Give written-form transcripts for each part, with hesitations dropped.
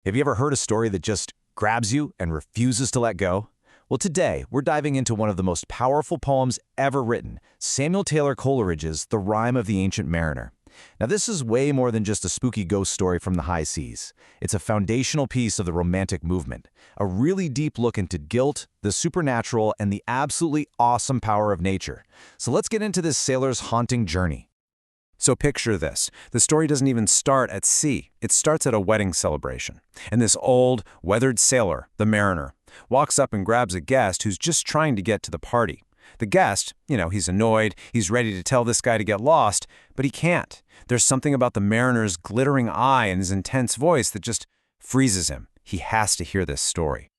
Have you ever heard a story that just grabs you and refuses to let go? Well, today, we're diving into one of the most powerful poems ever written, Samuel Taylor Coleridge's The Rime of the Ancient Mariner. Now, this is way more than just a spooky ghost story from the high seas. It's a foundational piece of the Romantic movement, a really deep look into guilt, the supernatural, and the absolutely awesome power of nature. So let's get into this sailor's haunting journey. So picture this. The story doesn't even start at sea. It starts at a wedding celebration. And this old, weathered sailor, the mariner, walks up and grabs a guest who's just trying to get to the party. The guest, he's annoyed, he's ready to tell this guy to get lost, but he can't. There's something about the mariner's glittering eye and his intense voice that just freezes him. He has to hear this story.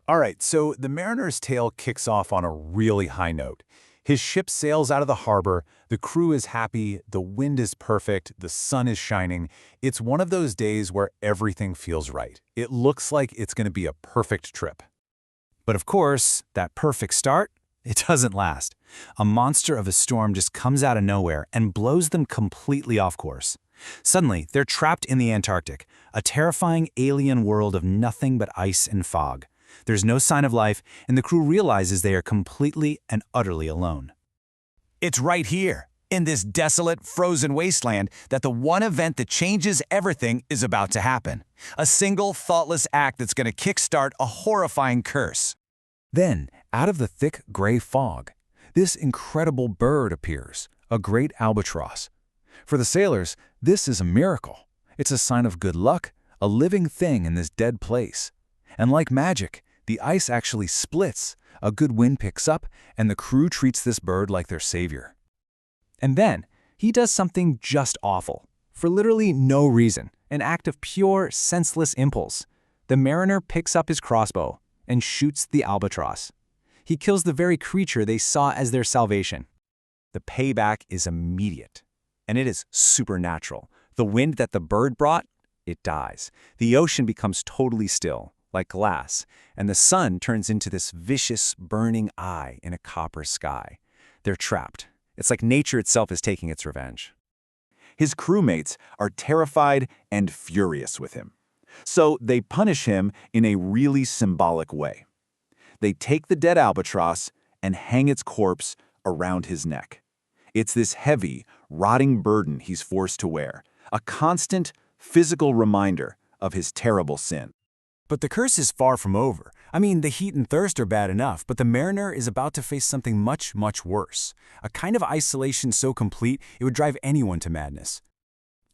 All right, so the mariner's tale kicks off on a really high note. His ship sails out of the harbor, the crew is happy, the wind is perfect, the sun is shining. It's one of those days where everything feels right. It looks like it's going to be a perfect trip. But of course, that perfect start, it doesn't last. A monster of a storm just comes out of nowhere and blows them completely off course. Suddenly, they're trapped in the Antarctic, a terrifying alien world of nothing but ice and fog. There's no sign of life, and the crew realizes they are completely and utterly alone. It's right here, in this desolate, frozen wasteland, that the one event that changes everything is about to happen. A single, thoughtless act that's going to kickstart a horrifying curse. Then, out of the thick gray fog, this incredible bird appears, a great albatross. For the sailors, this is a miracle. It's a sign of good luck, a living thing in this dead place. And like magic, the ice actually splits, a good wind picks up, and the crew treats this bird like their savior. And then, he does something just awful. For literally no reason, an act of pure, senseless impulse. The mariner picks up his crossbow and shoots the albatross. He kills the very creature they saw as their salvation. The payback is immediate, and it is supernatural. The wind that the bird brought, it dies. The ocean becomes totally still, like glass, and the sun turns into this vicious, burning eye in a copper sky. They're trapped. It's like nature itself is taking its revenge. His crewmates are terrified and furious with him. So they punish him in a really symbolic way. They take the dead albatross and hang its corpse around his neck. It's this heavy, rotting burden he's forced to wear, a constant, physical reminder of his terrible sin. But the curse is far from over. I mean, the heat and thirst are bad enough, but the mariner is about to face something much, much worse. A kind of isolation so complete it would drive anyone to madness.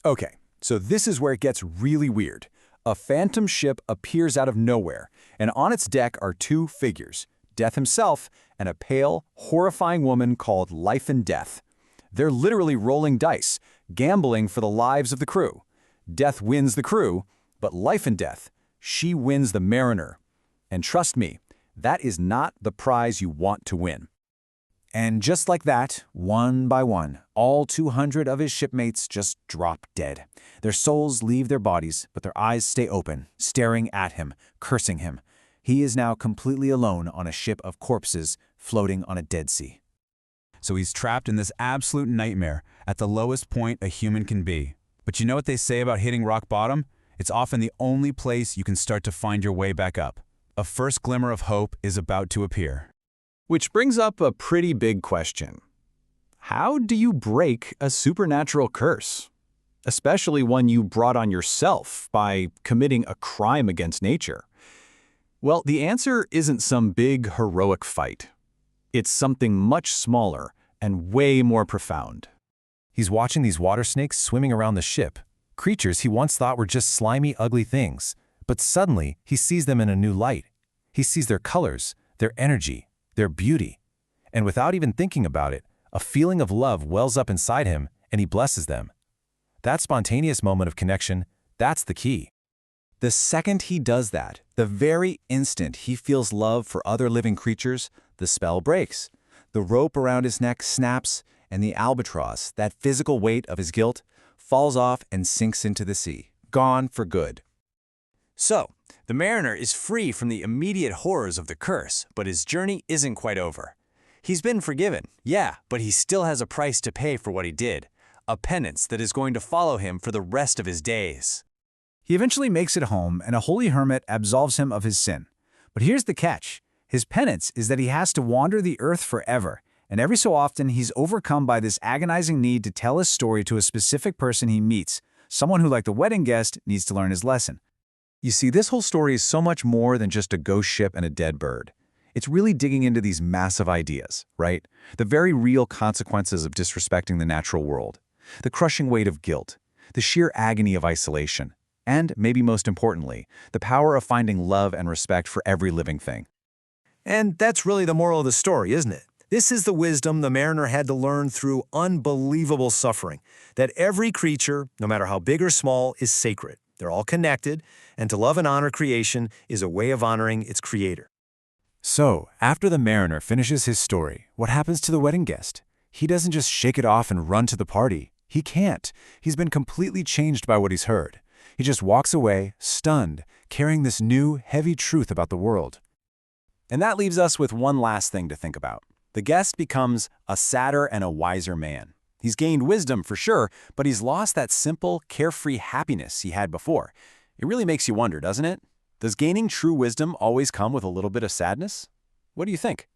Okay, so this is where it gets really weird. A phantom ship appears out of nowhere, and on its deck are two figures, Death himself and a pale, horrifying woman called Life and Death. They're literally rolling dice, gambling for the lives of the crew. Death wins the crew, but Life and Death, she wins the mariner. And trust me, that is not the prize you want to win. And just like that, one by one, all 200 of his shipmates just drop dead. Their souls leave their bodies, but their eyes stay open, staring at him, cursing him. He is now completely alone on a ship of corpses floating on a dead sea. So he's trapped in this absolute nightmare at the lowest point a human can be. But you know what they say about hitting rock bottom? It's often the only place you can start to find your way back up. A first glimmer of hope is about to appear. Which brings up a pretty big question. How do you break a supernatural curse? Especially one you brought on yourself by committing a crime against nature. Well, the answer isn't some big heroic fight. It's something much smaller and way more profound. He's watching these water snakes swimming around the ship, creatures he once thought were just slimy, ugly things. But suddenly, he sees them in a new light. He sees their colors, their energy, their beauty. And without even thinking about it, a feeling of love wells up inside him, and he blesses them. That spontaneous moment of connection, that's the key. The second he does that, the very instant he feels love for other living creatures, the spell breaks. The rope around his neck snaps, and the albatross, that physical weight of his guilt, falls off and sinks into the sea, gone for good. So, the mariner is free from the immediate horrors of the curse, but his journey isn't quite over. He's been forgiven, yeah, but he still has a price to pay for what he did, a penance that is going to follow him for the rest of his days. He eventually makes it home, and a holy hermit absolves him of his sin. But here's the catch. His penance is that he has to wander the earth forever, and every so often he's overcome by this agonizing need to tell his story to a specific person he meets, someone who, like the wedding guest, needs to learn his lesson. You see, this whole story is so much more than just a ghost ship and a dead bird. It's really digging into these massive ideas, right? The very real consequences of disrespecting the natural world, the crushing weight of guilt, the sheer agony of isolation, and, maybe most importantly, the power of finding love and respect for every living thing. And that's really the moral of the story, isn't it? This is the wisdom the mariner had to learn through unbelievable suffering, that every creature, no matter how big or small, is sacred. They're all connected, and to love and honor creation is a way of honoring its creator. So, after the mariner finishes his story, what happens to the wedding guest? He doesn't just shake it off and run to the party. He can't. He's been completely changed by what he's heard. He just walks away, stunned, carrying this new, heavy truth about the world. And that leaves us with one last thing to think about. The guest becomes a sadder and a wiser man. He's gained wisdom for sure, but he's lost that simple, carefree happiness he had before. It really makes you wonder, doesn't it? Does gaining true wisdom always come with a little bit of sadness? What do you think?